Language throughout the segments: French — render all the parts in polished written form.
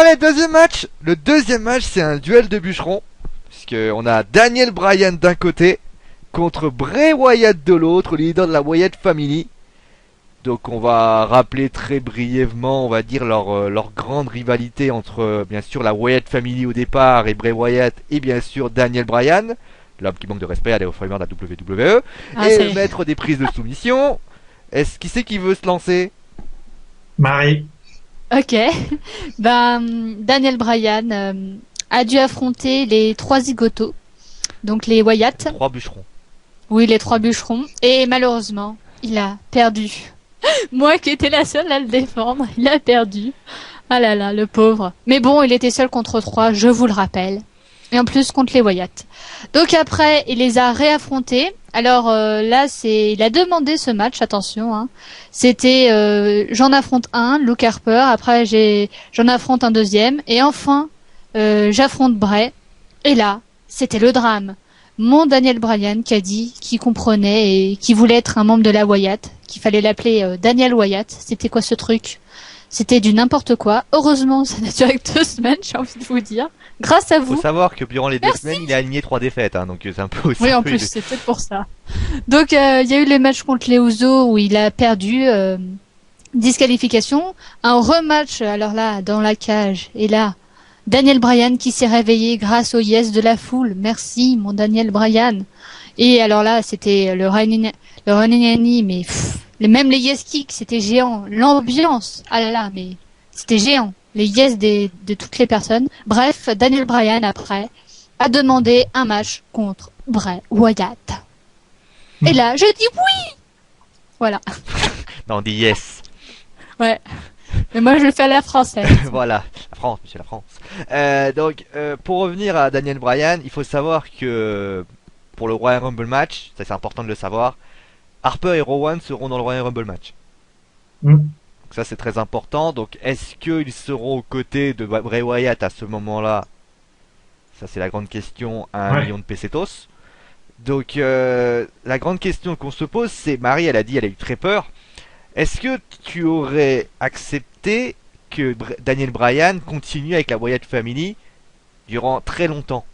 allez, deuxième match. Le deuxième match, c'est un duel de bûcherons. Puisqu'on a Daniel Bryan d'un côté contre Bray Wyatt de l'autre, le leader de la Wyatt Family. Donc on va rappeler très brièvement, on va dire, leur grande rivalité entre, bien sûr, la Wyatt Family au départ et Bray Wyatt et bien sûr Daniel Bryan, l'homme qui manque de respect à l'effroyement de la WWE, et le maître des prises de soumission. Qui c'est qui veut se lancer? Marie. Ok. Daniel Bryan a dû affronter les 3 zigotos, donc les Wyatt. 3 bûcherons. Oui, les 3 bûcherons. Et malheureusement, il a perdu. Moi qui étais la seule à le défendre, il a perdu. Ah là là, le pauvre. Mais bon, il était seul contre 3, je vous le rappelle. Et en plus contre les Wyatt. Donc après, il les a réaffrontés. Alors là, il a demandé ce match, attention. Hein. C'était j'en affronte un, Luke Harper. Après, j'en affronte un deuxième. Et enfin, j'affronte Bray. Et là, c'était le drame. Mon Daniel Bryan qui a dit qu'il comprenait et qui voulait être un membre de la Wyatt, qu'il fallait l'appeler Daniel Wyatt. C'était quoi ce truc? C'était du n'importe quoi. Heureusement, ça n'a duré que 2 semaines, j'ai envie de vous dire. Grâce à vous. Faut savoir que durant les 2 semaines, il a aligné 3 défaites, hein, donc c'est un peu aussi. Oui, en plus, c'est peut-être pour ça. Donc, il y a eu les matchs contre les Usos où il a perdu, disqualification. Un rematch, alors là, dans la cage. Et là, Daniel Bryan qui s'est réveillé grâce au yes de la foule. Merci, mon Daniel Bryan. Et alors là, c'était le running Annie, mais même les yes kicks, c'était géant. L'ambiance, ah là là, mais c'était géant. Les yes de toutes les personnes. Bref, Daniel Bryan, après, a demandé un match contre Bray Wyatt. Et là, je dis oui! Voilà. Non, on dit yes. Ouais. Mais moi, je le fais à la française. Voilà. La France, monsieur, la France. Donc, pour revenir à Daniel Bryan, il faut savoir que pour le Royal Rumble match, ça c'est important de le savoir, Harper et Rowan seront dans le Royal Rumble match. Donc ça c'est très important. Donc est-ce qu'ils seront aux côtés de Bray Wyatt à ce moment-là? Ça c'est la grande question à 1 million de pesetos. Donc la grande question qu'on se pose, c'est, Marie elle a dit, elle a eu très peur. Est-ce que tu aurais accepté que Daniel Bryan continue avec la Wyatt Family durant très longtemps?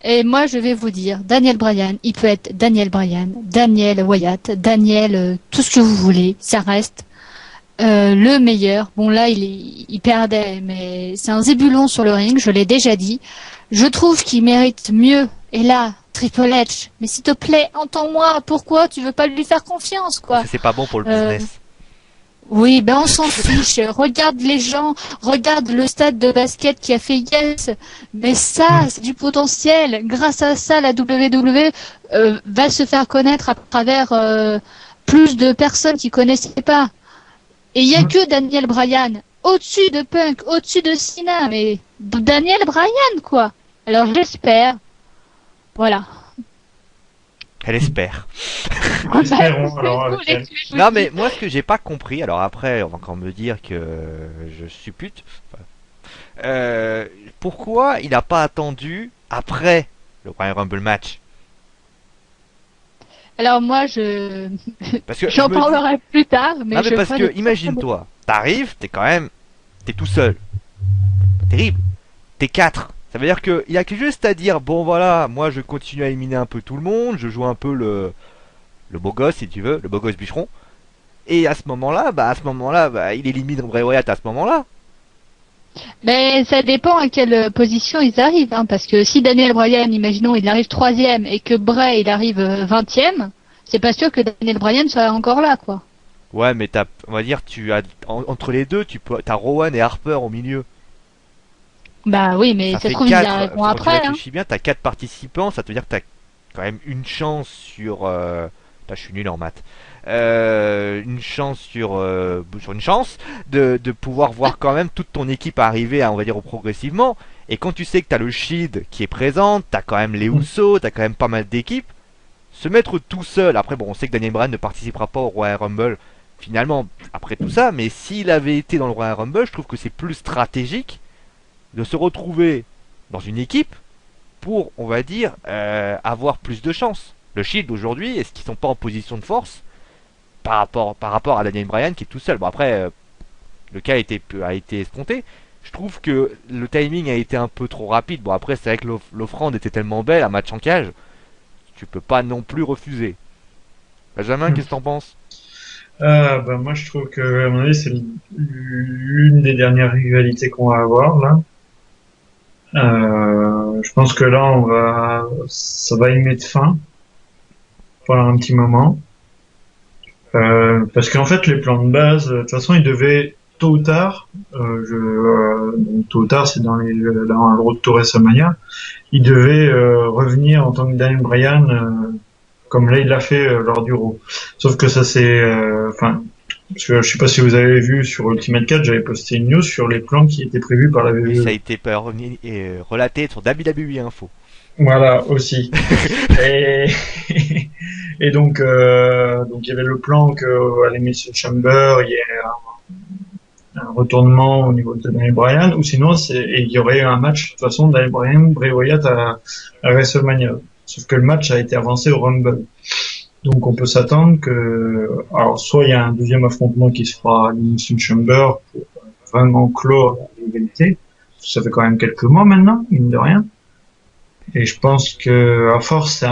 Et moi, je vais vous dire, Daniel Bryan, il peut être Daniel Bryan, Daniel Wyatt, Daniel, tout ce que vous voulez, ça reste le meilleur. Bon là, il perdait, mais c'est un zébulon sur le ring, je l'ai déjà dit. Je trouve qu'il mérite mieux. Et là, Triple H, mais s'il te plaît, entends-moi, pourquoi tu veux pas lui faire confiance, quoi? C'est pas bon pour le business. Oui, ben on s'en fiche. Regarde les gens, regarde le stade de basket qui a fait yes. Mais ça, c'est du potentiel. Grâce à ça, la WWE va se faire connaître à travers plus de personnes qui connaissaient pas. Et il y a que Daniel Bryan au-dessus de Punk, au-dessus de Cena, mais Daniel Bryan quoi. Alors j'espère. Voilà. Elle espère. Espérons, alors, non mais moi ce que j'ai pas compris, alors après on va encore me dire que je suppute, pourquoi il a pas attendu après le Royal Rumble match? Alors moi parce que j'en parlerai plus tard, mais, non, mais parce que imagine-toi, t'arrives, t'es tout seul, terrible, t'es 4. Ça veut dire qu'il a que juste à dire, bon voilà, moi je continue à éliminer un peu tout le monde, je joue un peu le beau gosse si tu veux, le beau gosse bûcheron. Et à ce moment-là, il élimine Bray Wyatt à ce moment-là. Mais ça dépend à quelle position ils arrivent, hein, parce que si Daniel Bryan, imaginons, il arrive 3e et que Bray il arrive 20e, c'est pas sûr que Daniel Bryan soit encore là, quoi. Ouais, mais on va dire, entre les deux, t'as Rowan et Harper au milieu. Bah oui, mais ça se trouve, ils arriveront après. Tu réfléchis bien, t'as 4 participants, ça veut dire que t'as quand même une chance sur... je suis nul en maths. Une chance sur une chance de pouvoir voir quand même toute ton équipe arriver à, on va dire, progressivement. Et quand tu sais que t'as le Shield qui est présent, t'as quand même les Usos, t'as quand même pas mal d'équipes, se mettre tout seul, après bon on sait que Daniel Bryan ne participera pas au Royal Rumble finalement après tout ça, mais s'il avait été dans le Royal Rumble, je trouve que c'est plus stratégique de se retrouver dans une équipe pour, on va dire, avoir plus de chance. Le Shield aujourd'hui, est-ce qu'ils sont pas en position de force par rapport à Daniel Bryan qui est tout seul? Bon après, le cas a été escompté, je trouve que le timing a été un peu trop rapide. Bon, après, c'est vrai que l'offrande était tellement belle, un match en cage, tu peux pas non plus refuser. Benjamin, qu'est-ce que t'en penses? Moi, je trouve que, à mon avis, c'est l'une des dernières rivalités qu'on va avoir, là. Je pense que là, ça va y mettre fin pendant un petit moment. Parce qu'en fait, les plans de base, de toute façon, ils devaient tôt ou tard, donc tôt ou tard, c'est dans le Road to WrestleMania, ils devaient revenir en tant que Daniel Bryan, comme là il l'a fait lors du Raw. Sauf que ça c'est, parce que je sais pas si vous avez vu sur Ultimate 4, j'avais posté une news sur les plans qui étaient prévus par la Oui, ça a WWE. été relaté sur WWE Info. Voilà, aussi. Et, et donc il y avait le plan que à l'Elimination Chamber, il y ait un retournement au niveau de Daniel Bryan, ou sinon et il y aurait un match de toute façon Daniel Bryan, Bray Wyatt à WrestleMania. Sauf que le match a été avancé au Rumble. Donc on peut s'attendre alors soit il y a un deuxième affrontement qui se fera à l'Elimination Chamber pour vraiment clore la rivalité. Ça fait quand même quelques mois maintenant, mine de rien. Et je pense que à force,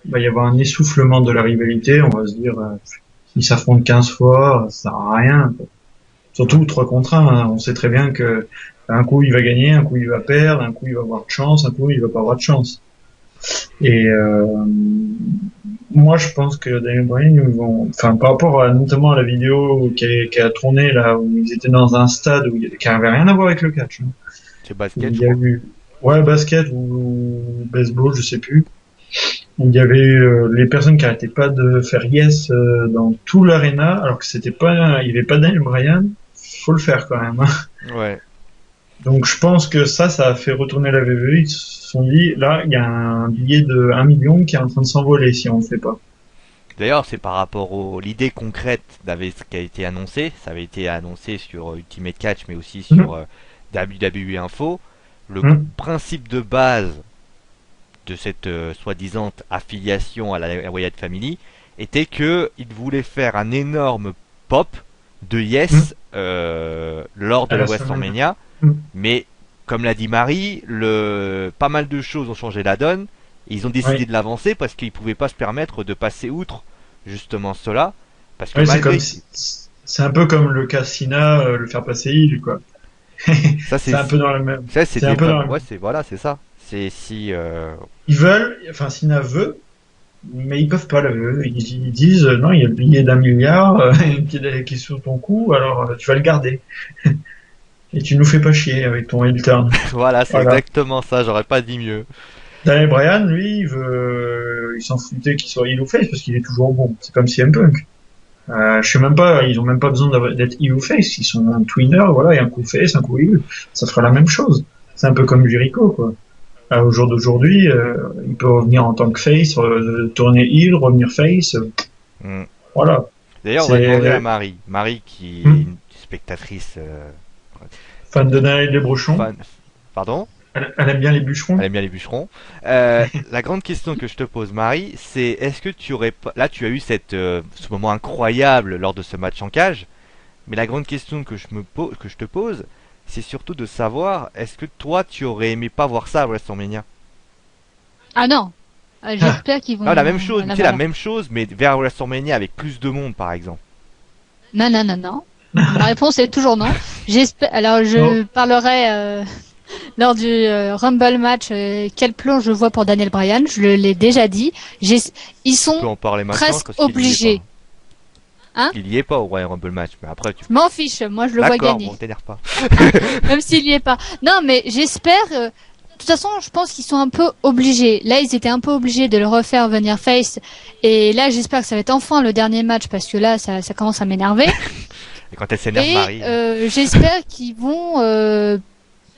va y avoir un essoufflement de la rivalité. On va se dire, ils s'affrontent 15 fois, ça sert à rien. Surtout 3 contre 1. Hein. On sait très bien que un coup il va gagner, un coup il va perdre, un coup il va avoir de chance, un coup il va pas avoir de chance. Et moi je pense que Daniel Bryan, par rapport notamment à la vidéo qui a tourné là où ils étaient dans un stade qui avait rien à voir avec le catch. Hein. C'est basket, Il je y a crois. eu basket ou baseball, je sais plus. Où il y avait les personnes qui arrêtaient pas de faire yes dans tout l'aréna, alors que il y avait pas Daniel Bryan. Faut le faire quand même. Hein. Ouais. Donc je pense que ça a fait retourner la WWE. Ils se sont dit, là, il y a un billet de 1 million qui est en train de s'envoler si on le fait pas. D'ailleurs, c'est par rapport à l'idée concrète ce qui a été annoncé. Ça avait été annoncé sur Ultimate Catch, mais aussi sur WWE Info. Le principe de base de cette soi-disant affiliation à la Wyatt Family était que il voulait faire un énorme pop de yes lors de la WrestleMania, mais comme l'a dit Marie, pas mal de choses ont changé la donne. Et ils ont décidé de l'avancer parce qu'ils pouvaient pas se permettre de passer outre justement cela, parce que c'est un peu comme le cas Cena, le faire passer il quoi. Ça c'est un peu dans la même. C'est un peu dans ouais, c'est ça. C'est si ils veulent, Cena veut, mais ils peuvent pas ils disent non, il y a le billet d'1 milliard qui est sur ton cou, alors tu vas le garder. Et tu nous fais pas chier avec ton heel turn. Voilà, c'est exactement ça, j'aurais pas dit mieux. Daniel Bryan, lui, il s'en foutait qu'il soit heel ou face parce qu'il est toujours bon. C'est comme CM Punk. Je sais même pas, ils ont même pas besoin d'être heel ou face. Ils sont un twinner, voilà, et un coup face, un coup heel. Ça fera la même chose. C'est un peu comme Jericho, quoi. Au jour d'aujourd'hui, il peut revenir en tant que face, tourner heel, revenir face. Voilà. D'ailleurs, on va demander à Marie qui est une spectatrice fan de Daniel Desbrochons. Pardon? Elle aime bien les bûcherons. Elle aime bien les bûcherons. La grande question que je te pose, Marie, c'est est-ce que tu aurais pas... Là, tu as eu ce moment incroyable lors de ce match en cage, mais la grande question que je te pose, c'est surtout de savoir, est-ce que toi, tu aurais aimé pas voir ça à WrestleMania? Ah non. J'espère qu'ils vont... Ah, la même chose, tu sais, la même chose, mais vers WrestleMania avec plus de monde, par exemple. Non. La réponse est toujours non. Alors, je parlerai... lors du Rumble match, quel plan je vois pour Daniel Bryan, je l'ai déjà dit. Ils sont presque obligés. Il y est pas au Royal Rumble match, mais après tu... M'en fiche, moi je le vois gagner. Bon, t'énerve pas. Même s'il y est pas. Non, mais j'espère. De toute façon, je pense qu'ils sont un peu obligés. Là, ils étaient un peu obligés de le refaire venir face. Et là, j'espère que ça va être enfin le dernier match parce que là, ça commence à m'énerver. Et quand elle s'énerve, Marie. J'espère qu'ils vont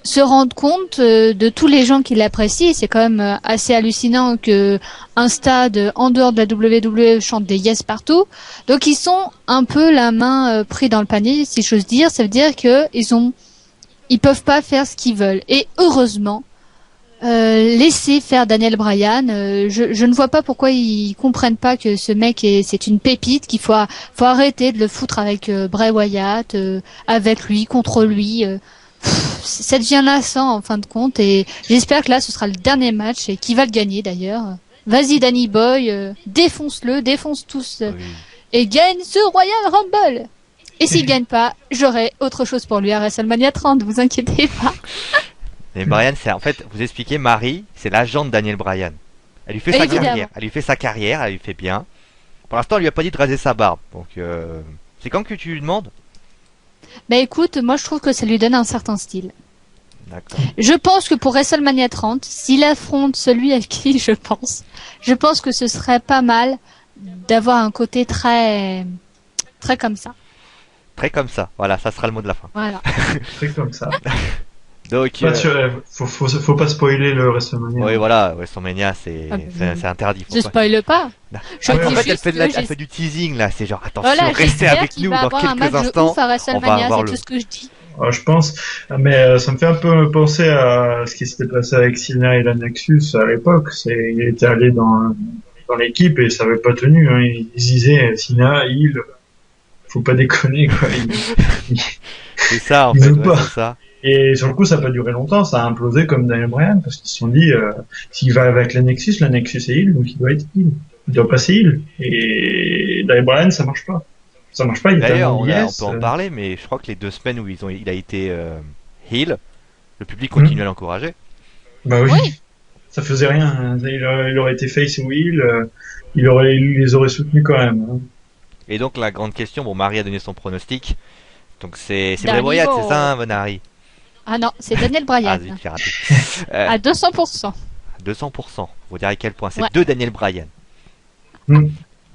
se rendre compte de tous les gens qui l'apprécient. C'est quand même assez hallucinant que un stade en dehors de la WWE chante des yes partout. Donc ils sont un peu la main pris dans le panier, si j'ose dire. Ça veut dire que ils peuvent pas faire ce qu'ils veulent. Et heureusement, laisser faire Daniel Bryan. Je ne vois pas pourquoi ils comprennent pas que ce mec c'est une pépite, qu'il faut arrêter de le foutre avec Bray Wyatt, avec lui, contre lui. ça devient lassant en fin de compte et j'espère que là ce sera le dernier match et qui va le gagner d'ailleurs. Vas-y Danny Boy, défonce-le, défonce tous Oui. et gagne ce Royal Rumble. Et s'il gagne pas, j'aurai autre chose pour lui à WrestleMania 30, vous inquiétez pas. Daniel Bryan, c'est en fait, vous expliquez, Marie, c'est l'agent de Daniel Bryan. Elle lui fait sa Évidemment. carrière, elle lui fait sa carrière, elle lui fait bien. Pour l'instant, elle lui a pas dit de raser sa barbe, donc c'est quand que tu lui demandes? Bah écoute, moi je trouve que ça lui donne un certain style. D'accord. Je pense que pour WrestleMania 30, s'il affronte celui à qui je pense que ce serait pas mal d'avoir un côté très comme ça. Très comme ça, voilà, ça sera le mot de la fin. Voilà. Truc comme ça. Donc, Pas sûr, faut pas spoiler le WrestleMania. oui, voilà, WrestleMania, c'est Ah, c'est interdit. Je spoile pas. Je En dis fait, elle juste fait, que elle fait du teasing là, c'est genre attention, voilà, restez j'espère avec qu'il nous va dans avoir un match quelques de instants. ouf à WrestleMania, avoir c'est le- tout ce que je dis. Je pense, mais ça me fait un peu penser à ce qui s'était passé avec Cena et la Nexus à l'époque. Il était allé dans l'équipe et ça avait pas tenu. Hein. Il disait Cena, faut pas déconner quoi. C'est ça en Il fait, veut ouais, pas. c'est ça. Et sur le coup, ça a pas duré longtemps. Ça a implosé comme Daniel Bryan parce qu'ils se sont dit s'il va avec la Nexus est heal, donc il doit être heal. Il doit passer heal. Et Daniel Bryan, ça marche pas. Ça marche pas. Il est D'ailleurs, tellement on yes, peut en parler, mais je crois que les 2 semaines où il a été heel, le public continue à l'encourager. Bah oui. Oui. Ça faisait rien. Hein. Il aurait été face ou heel, il les aurait soutenus quand même. Hein. Et donc la grande question, bon, Marie a donné son pronostic. Donc c'est Bray Danny Wyatt, Bo. c'est ça, hein, Bonari? Ah non, c'est Daniel Bryan. Ah zut, j'ai raté. À 200%. 200%. Vous dire à quel point c'est Ouais. 2 Daniel Bryan. Hmm.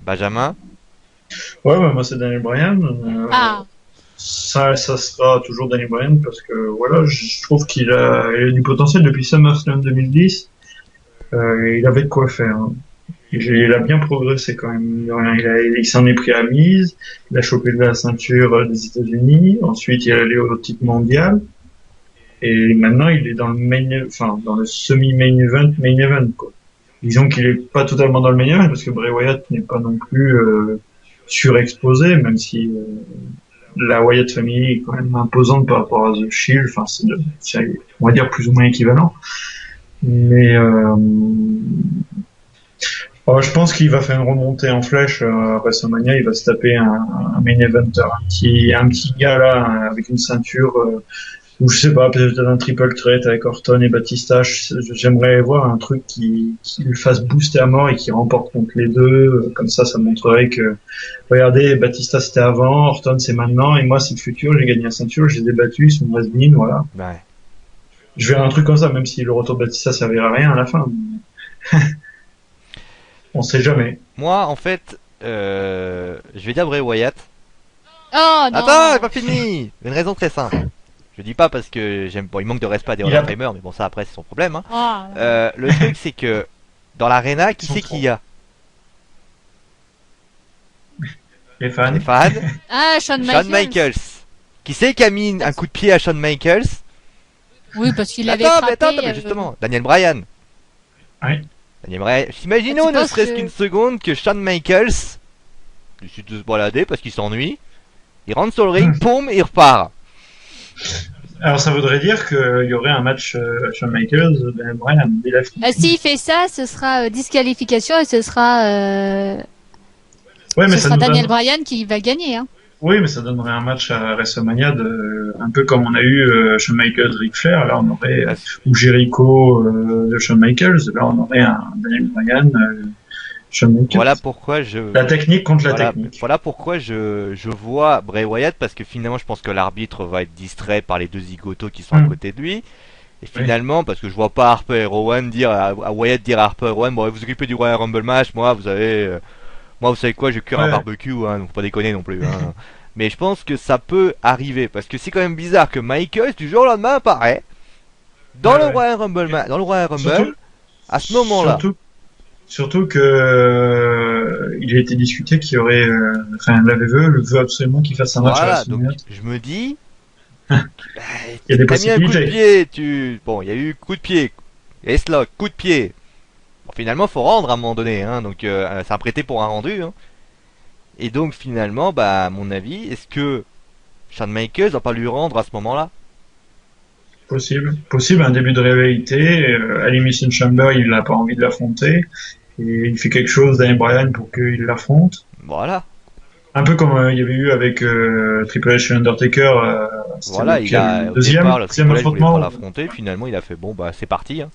Benjamin, Ouais, moi c'est Daniel Bryan. Ah, Ça sera toujours Daniel Bryan parce que voilà, je trouve qu'il a du potentiel depuis SummerSlam 2010. Il avait de quoi faire. Hein. Il a bien progressé quand même. mine de rien. Il s'en est pris à mise. Il a chopé la ceinture des États-Unis. Ensuite, il est allé au titre mondial. Et maintenant, il est dans dans le semi-main event, quoi. Disons qu'il est pas totalement dans le main event parce que Bray Wyatt n'est pas non plus surexposé, même si la Wyatt Family est quand même imposante par rapport à The Shield. Enfin, c'est on va dire plus ou moins équivalent. Mais je pense qu'il va faire une remontée en flèche à WrestleMania. Il va se taper un main eventer, un petit gars là avec une ceinture. Ou je sais pas, peut-être un triple threat avec Orton et Batista. J'aimerais voir un truc qui le fasse booster à mort et qui remporte contre les deux. Comme ça montrerait que, regardez, Batista c'était avant, Orton c'est maintenant, et moi c'est le futur, j'ai gagné la ceinture, j'ai débattu, ils sont has-been, voilà. ouais. Je verrai un truc comme ça, même si le retour de Batista servira à rien à la fin. On sait jamais. Moi, en fait, je vais dire Bray Wyatt. oh non. Attends, j'ai pas fini. Une raison très simple. Je dis pas parce que j'aime. Bon, il manque de respect à des Hall of Famers, mais bon, ça après c'est son problème. Hein. Ah, Le truc c'est que dans l'arena, qui Ils sont c'est qu'il y a? Les fans. Les fans. Ah, Shawn Michaels. Shawn Michaels. Qui c'est qui a mis un coup de pied à Shawn Michaels? Oui, parce qu'il avait Attends, mais frappé. attends, mais justement, Daniel Bryan. Ouais. Daniel Bryan. Imaginons Tu ne penses serait-ce que- qu'une seconde que Shawn Michaels décide de se balader parce qu'il s'ennuie. Il rentre sur le ring, poum, il repart. Alors ça voudrait dire qu'il y aurait un match Shawn Michaels, Daniel Bryan, dès la fin. S'il fait ça, ce sera disqualification et ce sera, Ouais, mais ce ça sera nous Daniel donne... Bryan qui va gagner. Hein. Oui, mais ça donnerait un match à WrestleMania un peu comme on a eu Shawn Michaels, Ric Flair. Là, on aurait ou Jericho de Shawn Michaels. Là, on aurait un Daniel Bryan, Shawn Michaels. Voilà pourquoi je. La technique contre la Voilà, technique. voilà pourquoi je vois Bray Wyatt parce que finalement je pense que l'arbitre va être distrait par les deux zigotos qui sont à côté de lui. Et finalement, parce que je vois pas Harper et Rowan dire à Wyatt dire à Harper et Rowan, bon, vous occupez du Royal Rumble match, moi vous savez quoi, je cuire un barbecue, hein, donc faut pas déconner non plus. Hein. Mais je pense que ça peut arriver parce que c'est quand même bizarre que Michaels du jour au lendemain apparaît dans le Royal Rumble dans le Royal Rumble Surtout, à ce moment-là. Surtout que il a été discuté qu'il y aurait, enfin, le veut absolument qu'il fasse un match. Voilà, à donc WrestleMania. je me dis, Il y a des t'as mis un coup de possibilités. pied, bon, il y a eu coup de pied, S-lock, coup de pied. Bon, finalement, faut rendre à un moment donné, hein, donc c'est un prêté pour un rendu. Hein. Et donc finalement, bah, à mon avis, est-ce que Shawn Michaels va pas lui rendre à ce moment-là? Possible, un début de rivalité. Elimination Chamber, il n'a pas envie de l'affronter. Et il fait quelque chose, Daniel Bryan, pour qu'il l'affronte. Voilà. Un peu comme il y avait eu avec Triple H et Undertaker. Voilà, avec, il a le au départ le deuxième Triple H voulait pas affrontement. l'affronter, finalement il a fait bon bah c'est parti. Hein.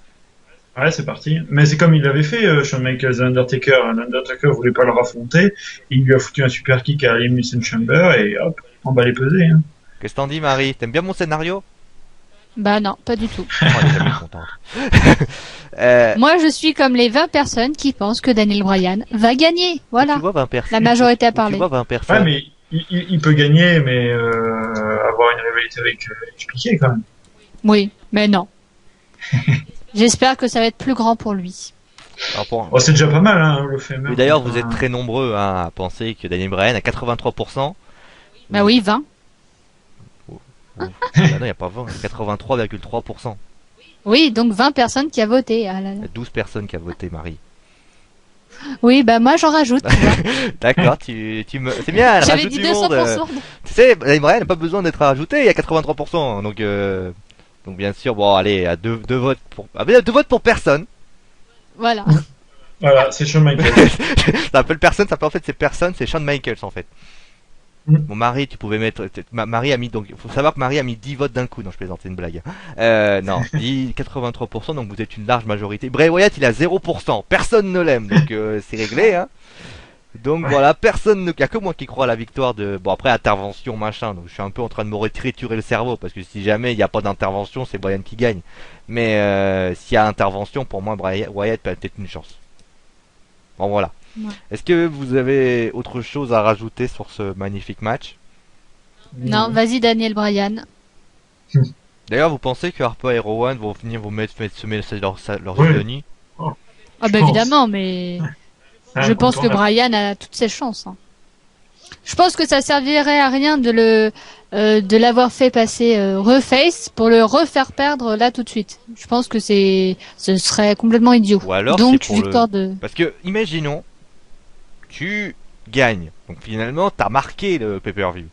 Ouais, c'est parti. Mais c'est comme il l'avait fait, Shawn Michaels et Undertaker. L'Undertaker voulait pas le raffronter. Il lui a foutu un super kick à Elimination Chamber et hop, on va les peser. Hein. Qu'est-ce que t'en dis Marie? T'aimes bien mon scénario? Bah non, pas du tout. Oh, elle est jamais contente. Moi, je suis comme les 20 personnes qui pensent que Daniel Bryan va gagner. Voilà. Tu vois 20 personnes. La majorité a parlé. Tu vois 20 Ouais, personnes. mais il peut gagner, mais avoir une rivalité avec Piquet quand même. Oui, mais non. J'espère que ça va être plus grand pour lui. Alors, Oh, c'est déjà pas mal, hein, le fait même. Et d'ailleurs, vous êtes très nombreux hein, à penser que Daniel Bryan a 83%. Bah oui, 20. Bah non, il n'y a pas 20, c'est 83,3%. Oui, donc 20 personnes qui a voté. Ah là Il y là. a 12 personnes qui ont voté, Marie. Oui, bah moi j'en rajoute. tu vois. D'accord, tu me... C'est bien, elle J'avais rajoute dit du monde. 200%. Tu sais, Daniel Bryan n'a pas besoin d'être rajouté, il y a 83%. Donc bien sûr, bon, allez, à deux votes pour... Ah, mais 2 votes pour personne. Voilà. Voilà, c'est Shawn Michaels. Ça appelle personne, ça peut en fait c'est personne, c'est Shawn Michaels en fait. Bon Marie, tu pouvais mettre Marie a mis donc faut savoir que Marie a mis 10 votes d'un coup. Non, je plaisante, c'est une blague. Non, 83% donc vous êtes une large majorité. Bray Wyatt, il a 0%. Personne ne l'aime donc c'est réglé hein. Donc voilà, personne ne y a que moi qui crois à la victoire de bon après intervention machin. Donc je suis un peu en train de me triturer le cerveau parce que si jamais il n'y a pas d'intervention, c'est Bryan qui gagne. Mais s'il y a intervention, pour moi Wyatt peut peut-être une chance. Bon voilà. Ouais. Est-ce que vous avez autre chose à rajouter sur ce magnifique match? Non, vas-y Daniel Bryan. D'ailleurs, vous pensez que Harper et Rowan vont venir vous mettre leur Oui. zitonie? Ah Je bah pense. évidemment, mais C'est je pense que incontournable. Bryan a toutes ses chances. Hein. Je pense que ça servirait à rien de l'avoir fait passer reface pour le refaire perdre là tout de suite. Je pense que ce serait complètement idiot. Ou alors Donc c'est pour victoire de. Parce que, imaginons, tu gagnes. Donc finalement, t'as marqué le pay-per-view.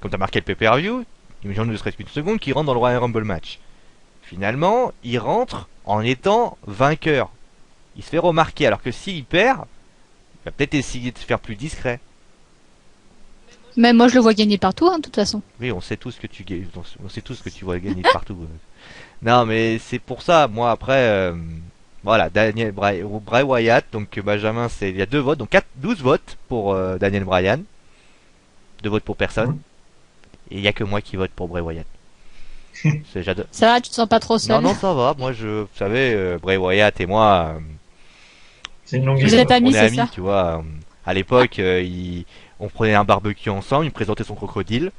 Comme t'as marqué le pay-per-view, imaginons ne serait-ce qu'une seconde qu'il rentre dans le Royal Rumble match. Finalement, il rentre en étant vainqueur. Il se fait remarquer, alors que s'il perd, il va peut-être essayer de se faire plus discret. Même moi je le vois gagner partout, hein, de toute façon. Oui, on sait tous que tu gagnes, on sait tous que tu vas gagner de partout. Non, mais c'est pour ça. Moi, après, voilà, Bray Wyatt. Donc Benjamin, il y a 2 votes, donc 12 votes pour Daniel Bryan, 2 votes pour personne. Et il y a que moi qui vote pour Bray Wyatt. J'adore. Ça va, tu te sens pas trop seul. Non, non, ça va. Moi, vous savez, Bray Wyatt et moi, C'est une longue Vous histoire. êtes amis, on est c'est amis, ça tu vois. À l'époque, on prenait un barbecue ensemble, il me présentait son crocodile.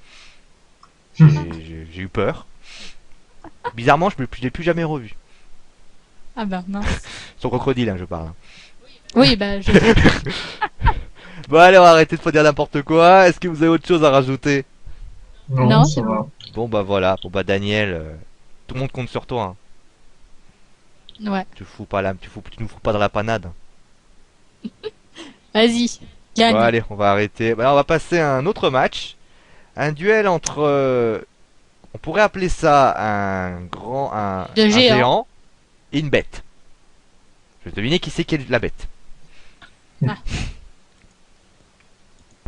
J'ai eu peur. Bizarrement, je l'ai plus jamais revu. Ah bah mince. Son crocodile, hein, je parle. Oui, bah je. Bon, allez, on va arrêter de pas dire n'importe quoi. Est-ce que vous avez autre chose à rajouter? Non, ça c'est va. Bon, bah voilà. Bon, bah Daniel, tout le monde compte sur toi. Hein. Ouais. Tu nous fous pas dans la panade. Vas-y, gagne. Bon, allez, on va arrêter. Bah, on va passer à un autre match. Un duel entre. On pourrait appeler ça un De géant. géant et une bête. Je vais deviner qui c'est qui est la bête. Ah.